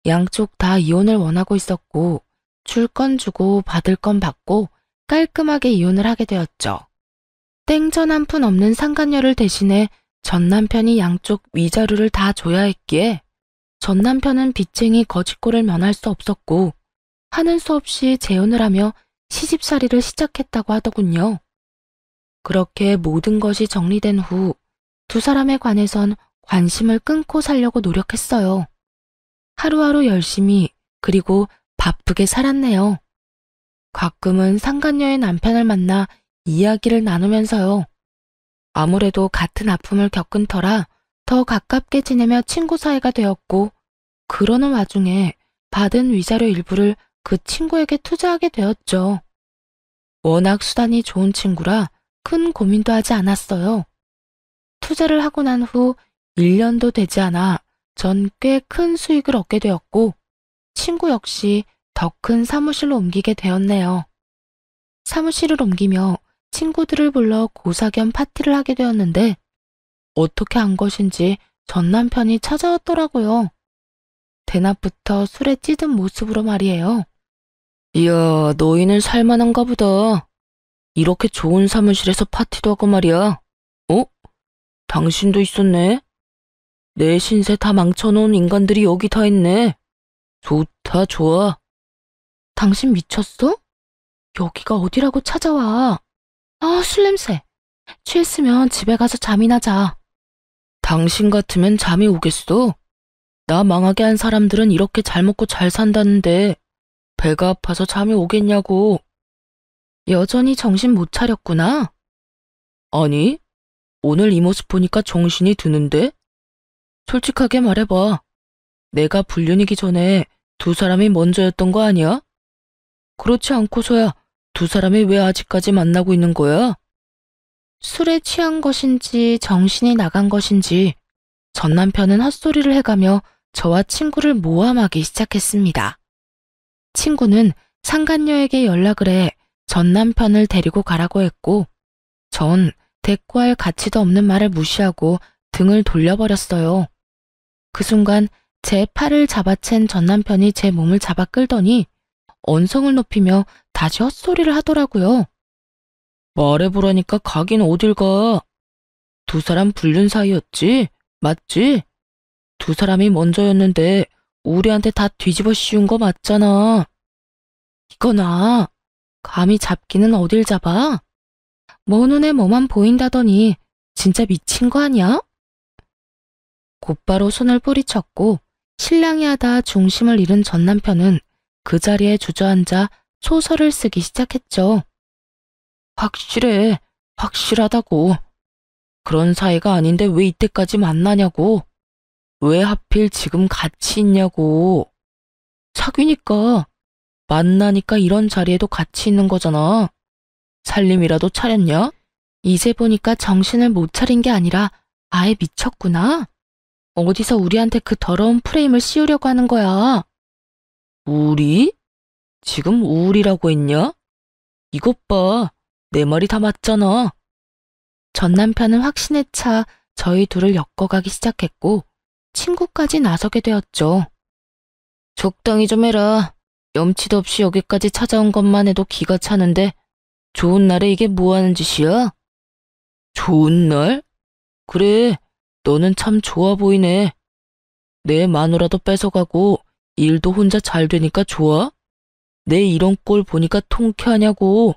양쪽 다 이혼을 원하고 있었고 줄 건 주고 받을 건 받고 깔끔하게 이혼을 하게 되었죠. 땡전 한 푼 없는 상간녀를 대신해 전 남편이 양쪽 위자료를 다 줘야 했기에 전 남편은 빚쟁이 거짓골을 면할 수 없었고 하는 수 없이 재혼을 하며 시집살이를 시작했다고 하더군요. 그렇게 모든 것이 정리된 후 두 사람에 관해선 관심을 끊고 살려고 노력했어요. 하루하루 열심히 그리고 바쁘게 살았네요. 가끔은 상간녀의 남편을 만나 이야기를 나누면서요. 아무래도 같은 아픔을 겪은 터라 더 가깝게 지내며 친구 사이가 되었고 그러는 와중에 받은 위자료 일부를 그 친구에게 투자하게 되었죠. 워낙 수단이 좋은 친구라 큰 고민도 하지 않았어요. 투자를 하고 난 후 1년도 되지 않아 전 꽤 큰 수익을 얻게 되었고 친구 역시 더 큰 사무실로 옮기게 되었네요. 사무실을 옮기며 친구들을 불러 고사 겸 파티를 하게 되었는데 어떻게 한 것인지 전 남편이 찾아왔더라고요. 대낮부터 술에 찌든 모습으로 말이에요. 이야, 너희는 살만한가 보다. 이렇게 좋은 사무실에서 파티도 하고 말이야. 당신도 있었네. 내 신세 다 망쳐놓은 인간들이 여기 다 있네. 좋다, 좋아. 당신 미쳤어? 여기가 어디라고 찾아와. 술 냄새. 취했으면 집에 가서 잠이나 자. 당신 같으면 잠이 오겠어? 나 망하게 한 사람들은 이렇게 잘 먹고 잘 산다는데 배가 아파서 잠이 오겠냐고. 여전히 정신 못 차렸구나. 아니, 오늘 이 모습 보니까 정신이 드는데? 솔직하게 말해봐. 내가 불륜이기 전에 두 사람이 먼저였던 거 아니야? 그렇지 않고서야 두 사람이 왜 아직까지 만나고 있는 거야? 술에 취한 것인지 정신이 나간 것인지 전 남편은 헛소리를 해가며 저와 친구를 모함하기 시작했습니다. 친구는 상간녀에게 연락을 해 전 남편을 데리고 가라고 했고 전 대꾸할 가치도 없는 말을 무시하고 등을 돌려버렸어요. 그 순간 제 팔을 잡아챈 전 남편이 제 몸을 잡아 끌더니 언성을 높이며 다시 헛소리를 하더라고요. 말해보라니까 가긴 어딜 가. 두 사람 불륜 사이였지? 맞지? 두 사람이 먼저였는데 우리한테 다 뒤집어 씌운 거 맞잖아. 이거나 감히 잡기는 어딜 잡아? 뭐 눈에 뭐만 보인다더니 진짜 미친 거 아니야? 곧바로 손을 뿌리쳤고 실랑이 하다 중심을 잃은 전 남편은 그 자리에 주저앉아 소설을 쓰기 시작했죠. 확실해. 확실하다고. 그런 사이가 아닌데 왜 이때까지 만나냐고. 왜 하필 지금 같이 있냐고. 사귀니까, 만나니까 이런 자리에도 같이 있는 거잖아. 살림이라도 차렸냐? 이제 보니까 정신을 못 차린 게 아니라 아예 미쳤구나. 어디서 우리한테 그 더러운 프레임을 씌우려고 하는 거야. 우리? 지금 우리라고 했냐? 이것 봐. 내 말이 다 맞잖아. 전 남편은 확신에 차 저희 둘을 엮어가기 시작했고 친구까지 나서게 되었죠. 적당히 좀 해라. 염치도 없이 여기까지 찾아온 것만 해도 기가 차는데 좋은 날에 이게 뭐 하는 짓이야? 좋은 날? 그래, 너는 참 좋아 보이네. 내 마누라도 뺏어가고 일도 혼자 잘 되니까 좋아? 내 이런 꼴 보니까 통쾌하냐고.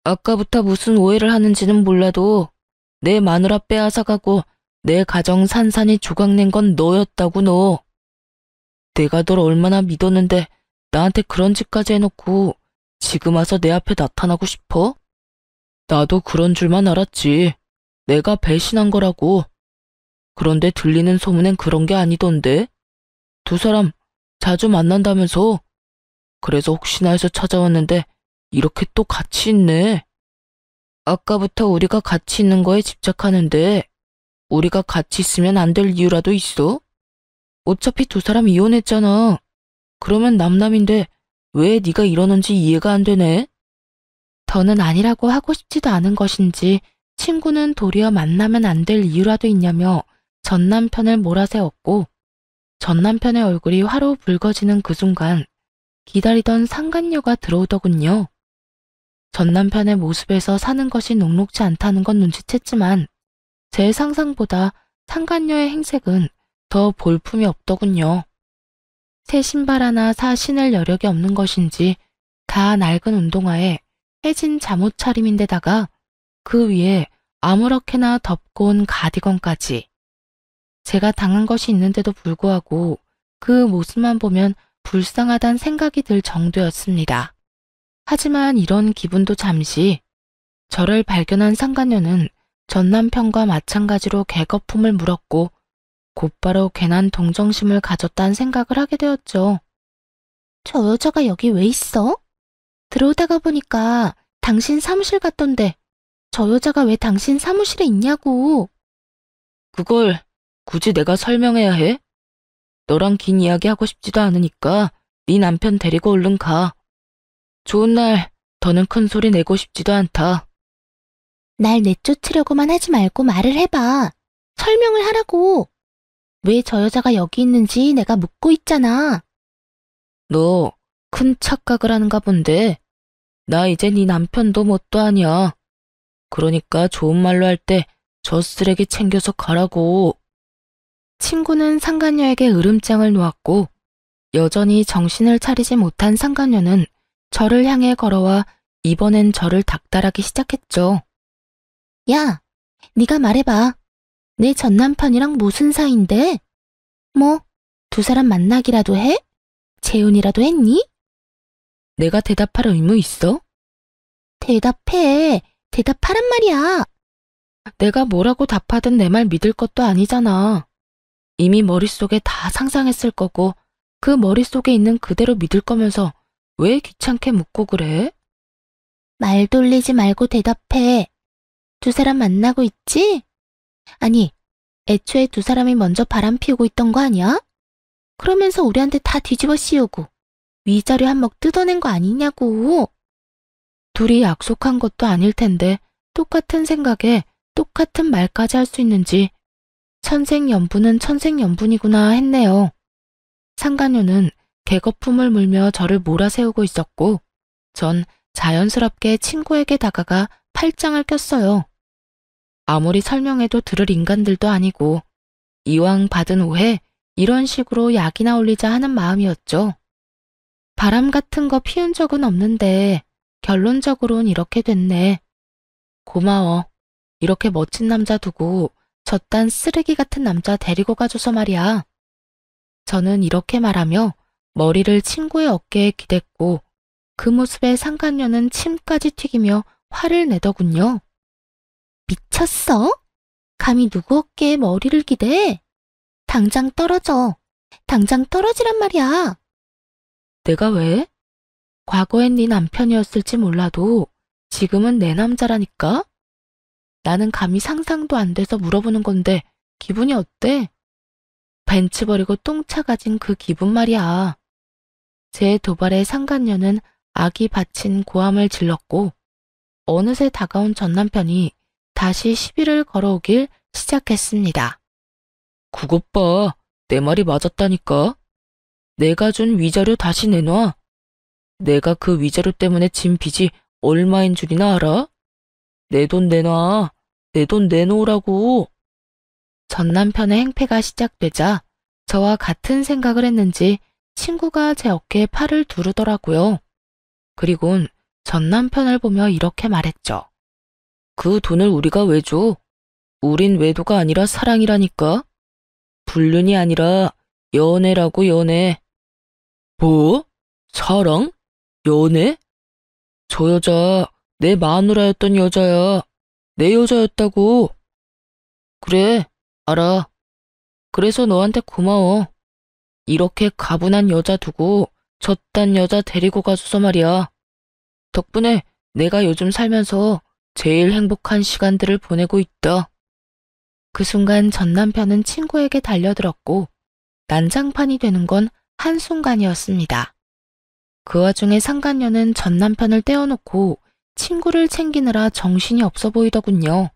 아까부터 무슨 오해를 하는지는 몰라도 내 마누라 빼앗아가고 내 가정 산산이 조각낸 건 너였다고 너. 내가 널 얼마나 믿었는데 나한테 그런 짓까지 해놓고 지금 와서 내 앞에 나타나고 싶어? 나도 그런 줄만 알았지. 내가 배신한 거라고. 그런데 들리는 소문엔 그런 게 아니던데. 두 사람 자주 만난다면서. 그래서 혹시나 해서 찾아왔는데 이렇게 또 같이 있네. 아까부터 우리가 같이 있는 거에 집착하는데 우리가 같이 있으면 안 될 이유라도 있어? 어차피 두 사람 이혼했잖아. 그러면 남남인데 왜 네가 이러는지 이해가 안 되네. 더는 아니라고 하고 싶지도 않은 것인지 친구는 도리어 만나면 안 될 이유라도 있냐며 전 남편을 몰아세웠고 전 남편의 얼굴이 화로 붉어지는 그 순간 기다리던 상간녀가 들어오더군요. 전 남편의 모습에서 사는 것이 녹록지 않다는 건 눈치챘지만 제 상상보다 상간녀의 행색은 더 볼품이 없더군요. 새 신발 하나 사 신을 여력이 없는 것인지 다 낡은 운동화에 해진 잠옷 차림인데다가 그 위에 아무렇게나 덮고 온 가디건까지. 제가 당한 것이 있는데도 불구하고 그 모습만 보면 불쌍하단 생각이 들 정도였습니다. 하지만 이런 기분도 잠시. 저를 발견한 상간녀는 전 남편과 마찬가지로 개거품을 물었고 곧바로 괜한 동정심을 가졌다는 생각을 하게 되었죠. 저 여자가 여기 왜 있어? 들어오다가 보니까 당신 사무실 갔던데 저 여자가 왜 당신 사무실에 있냐고. 그걸 굳이 내가 설명해야 해? 너랑 긴 이야기 하고 싶지도 않으니까 네 남편 데리고 얼른 가. 좋은 날 더는 큰 소리 내고 싶지도 않다. 날 내쫓으려고만 하지 말고 말을 해봐. 설명을 하라고. 왜 저 여자가 여기 있는지 내가 묻고 있잖아. 너 큰 착각을 하는가 본데. 나 이제 네 남편도 뭣도 아니야. 그러니까 좋은 말로 할 때 저 쓰레기 챙겨서 가라고. 친구는 상간녀에게 으름장을 놓았고 여전히 정신을 차리지 못한 상간녀는 저를 향해 걸어와 이번엔 저를 닥달하기 시작했죠. 야, 네가 말해봐. 내 전 남편이랑 무슨 사이인데? 뭐, 두 사람 만나기라도 해? 재혼이라도 했니? 내가 대답할 의무 있어? 대답해. 대답하란 말이야. 내가 뭐라고 답하든 내 말 믿을 것도 아니잖아. 이미 머릿속에 다 상상했을 거고 그 머릿속에 있는 그대로 믿을 거면서 왜 귀찮게 묻고 그래? 말 돌리지 말고 대답해. 두 사람 만나고 있지? 아니, 애초에 두 사람이 먼저 바람 피우고 있던 거 아니야? 그러면서 우리한테 다 뒤집어 씌우고 위자료 한 먹 뜯어낸 거 아니냐고. 둘이 약속한 것도 아닐 텐데 똑같은 생각에 똑같은 말까지 할 수 있는지 천생연분은 천생연분이구나 했네요. 상간녀는 개거품을 물며 저를 몰아세우고 있었고 전 자연스럽게 친구에게 다가가 팔짱을 꼈어요. 아무리 설명해도 들을 인간들도 아니고 이왕 받은 오해 이런 식으로 약이나 올리자 하는 마음이었죠. 바람 같은 거 피운 적은 없는데 결론적으론 이렇게 됐네. 고마워. 이렇게 멋진 남자 두고 저딴 쓰레기 같은 남자 데리고 가줘서 말이야. 저는 이렇게 말하며 머리를 친구의 어깨에 기댔고 그 모습에 상간녀는 침까지 튀기며 화를 내더군요. 미쳤어? 감히 누구 어깨에 머리를 기대? 당장 떨어져. 당장 떨어지란 말이야. 내가 왜? 과거엔 네 남편이었을지 몰라도 지금은 내 남자라니까? 나는 감히 상상도 안 돼서 물어보는 건데 기분이 어때? 벤츠 버리고 똥차 가진 그 기분 말이야. 제 도발에 상간녀는 악이 받친 고함을 질렀고 어느새 다가온 전 남편이 다시 시비를 걸어오길 시작했습니다. 그것 봐. 내 말이 맞았다니까. 내가 준 위자료 다시 내놔. 내가 그 위자료 때문에 진 빚이 얼마인 줄이나 알아? 내 돈 내놔. 내 돈 내놓으라고. 전 남편의 행패가 시작되자 저와 같은 생각을 했는지 친구가 제 어깨에 팔을 두르더라고요. 그리곤 전 남편을 보며 이렇게 말했죠. 그 돈을 우리가 왜 줘? 우린 외도가 아니라 사랑이라니까. 불륜이 아니라 연애라고, 연애. 뭐? 사랑? 연애? 저 여자 내 마누라였던 여자야. 내 여자였다고. 그래, 알아. 그래서 너한테 고마워. 이렇게 가분한 여자 두고 저딴 여자 데리고 가줘서 말이야. 덕분에 내가 요즘 살면서 제일 행복한 시간들을 보내고 있다. 그 순간 전 남편은 친구에게 달려들었고 난장판이 되는 건 한순간이었습니다. 그 와중에 상간녀는 전 남편을 떼어놓고 친구를 챙기느라 정신이 없어 보이더군요.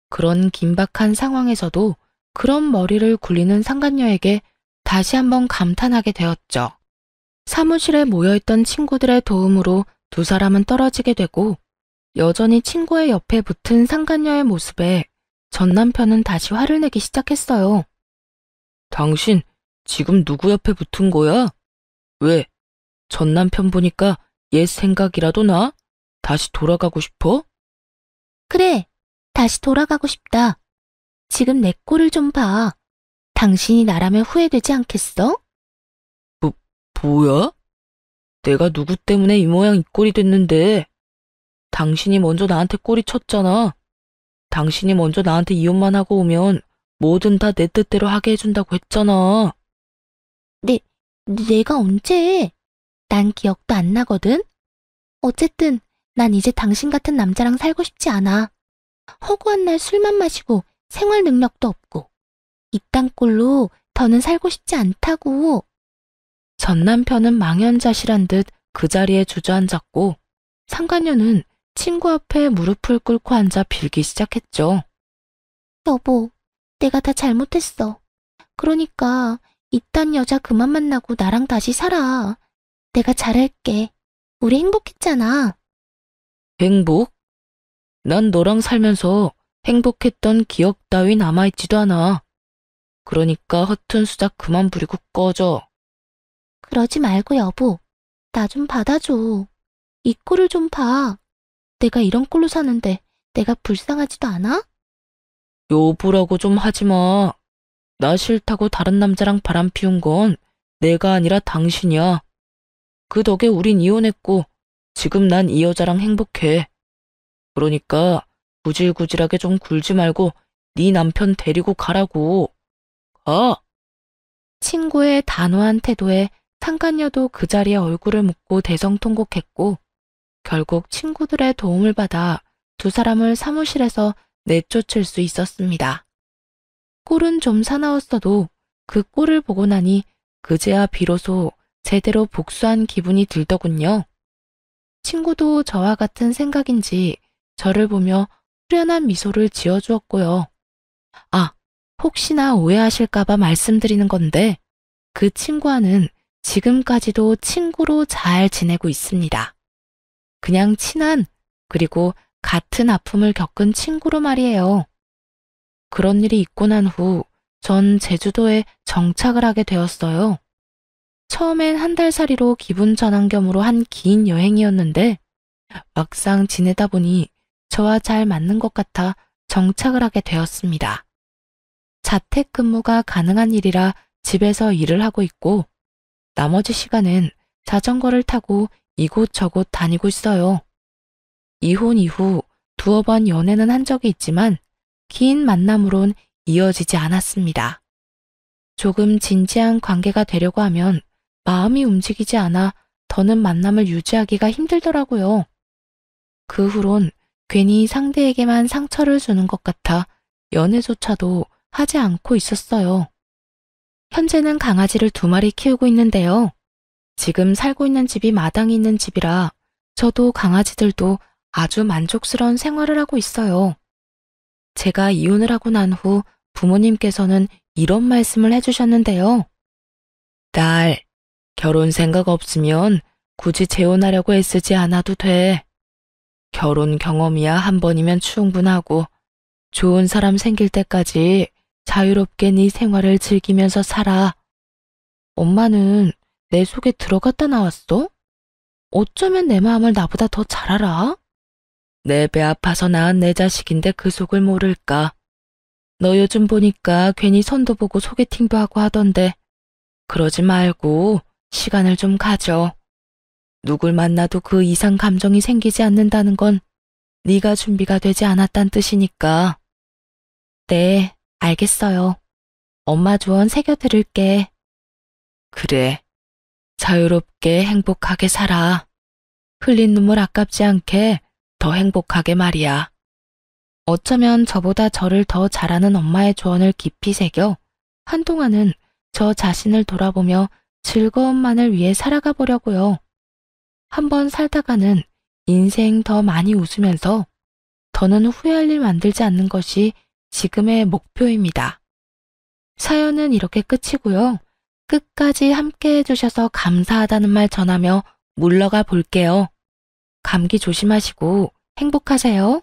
그런 긴박한 상황에서도 그런 머리를 굴리는 상간녀에게 다시 한번 감탄하게 되었죠. 사무실에 모여있던 친구들의 도움으로 두 사람은 떨어지게 되고 여전히 친구의 옆에 붙은 상간녀의 모습에 전 남편은 다시 화를 내기 시작했어요. 당신 지금 누구 옆에 붙은 거야? 왜? 전 남편 보니까 옛 생각이라도 나? 다시 돌아가고 싶어? 그래, 다시 돌아가고 싶다. 지금 내 꼴을 좀 봐. 당신이 나라면 후회되지 않겠어? 뭐야? 내가 누구 때문에 이 모양 이 꼴이 됐는데. 당신이 먼저 나한테 꼬리 쳤잖아. 당신이 먼저 나한테 이혼만 하고 오면 뭐든 다 내 뜻대로 하게 해준다고 했잖아. 내가 언제? 난 기억도 안 나거든? 어쨌든 난 이제 당신 같은 남자랑 살고 싶지 않아. 허구한 날 술만 마시고 생활 능력도 없고 이딴 꼴로 더는 살고 싶지 않다고. 전 남편은 망연자실한 듯 그 자리에 주저앉았고 상간녀는 친구 앞에 무릎을 꿇고 앉아 빌기 시작했죠. 여보, 내가 다 잘못했어. 그러니까 이딴 여자 그만 만나고 나랑 다시 살아. 내가 잘할게. 우리 행복했잖아. 행복? 난 너랑 살면서 행복했던 기억 따위 남아있지도 않아. 그러니까 허튼 수작 그만 부리고 꺼져. 그러지 말고 여보. 나 좀 받아줘. 이 꼴을 좀 봐. 내가 이런 꼴로 사는데 내가 불쌍하지도 않아? 여보라고 좀 하지 마. 나 싫다고 다른 남자랑 바람 피운 건 내가 아니라 당신이야. 그 덕에 우린 이혼했고 지금 난 이 여자랑 행복해. 그러니까 구질구질하게 좀 굴지 말고 네 남편 데리고 가라고. 가. 친구의 단호한 태도에 상간녀도 그 자리에 얼굴을 묻고 대성통곡했고 결국 친구들의 도움을 받아 두 사람을 사무실에서 내쫓을 수 있었습니다. 꼴은 좀 사나웠어도 그 꼴을 보고 나니 그제야 비로소 제대로 복수한 기분이 들더군요. 친구도 저와 같은 생각인지 저를 보며 후련한 미소를 지어주었고요. 아, 혹시나 오해하실까봐 말씀드리는 건데 그 친구와는 지금까지도 친구로 잘 지내고 있습니다. 그냥 친한 그리고 같은 아픔을 겪은 친구로 말이에요. 그런 일이 있고 난 후 전 제주도에 정착을 하게 되었어요. 처음엔 한 달살이로 기분 전환 겸으로 한 긴 여행이었는데 막상 지내다 보니 저와 잘 맞는 것 같아 정착을 하게 되었습니다. 자택근무가 가능한 일이라 집에서 일을 하고 있고 나머지 시간은 자전거를 타고 이곳저곳 다니고 있어요. 이혼 이후 두어 번 연애는 한 적이 있지만 긴 만남으론 이어지지 않았습니다. 조금 진지한 관계가 되려고 하면 마음이 움직이지 않아 더는 만남을 유지하기가 힘들더라고요. 그 후론 괜히 상대에게만 상처를 주는 것 같아 연애조차도 하지 않고 있었어요. 현재는 강아지를 2마리 키우고 있는데요. 지금 살고 있는 집이 마당이 있는 집이라 저도 강아지들도 아주 만족스러운 생활을 하고 있어요. 제가 이혼을 하고 난 후 부모님께서는 이런 말씀을 해주셨는데요. 딸, 결혼 생각 없으면 굳이 재혼하려고 애쓰지 않아도 돼. 결혼 경험이야 한 번이면 충분하고 좋은 사람 생길 때까지 자유롭게 네 생활을 즐기면서 살아. 엄마는 내 속에 들어갔다 나왔어? 어쩌면 내 마음을 나보다 더 잘 알아? 내 배 아파서 낳은 내 자식인데 그 속을 모를까. 너 요즘 보니까 괜히 선도 보고 소개팅도 하고 하던데 그러지 말고 시간을 좀 가져. 누굴 만나도 그 이상 감정이 생기지 않는다는 건 네가 준비가 되지 않았단 뜻이니까. 네, 알겠어요. 엄마 조언 새겨 들을게. 그래. 자유롭게 행복하게 살아. 흘린 눈물 아깝지 않게 더 행복하게 말이야. 어쩌면 저보다 저를 더 잘하는 엄마의 조언을 깊이 새겨 한동안은 저 자신을 돌아보며 즐거움만을 위해 살아가 보려고요. 한번 살다가는 인생 더 많이 웃으면서 더는 후회할 일 만들지 않는 것이 지금의 목표입니다. 사연은 이렇게 끝이고요. 끝까지 함께 해주셔서 감사하다는 말 전하며 물러가 볼게요. 감기 조심하시고 행복하세요.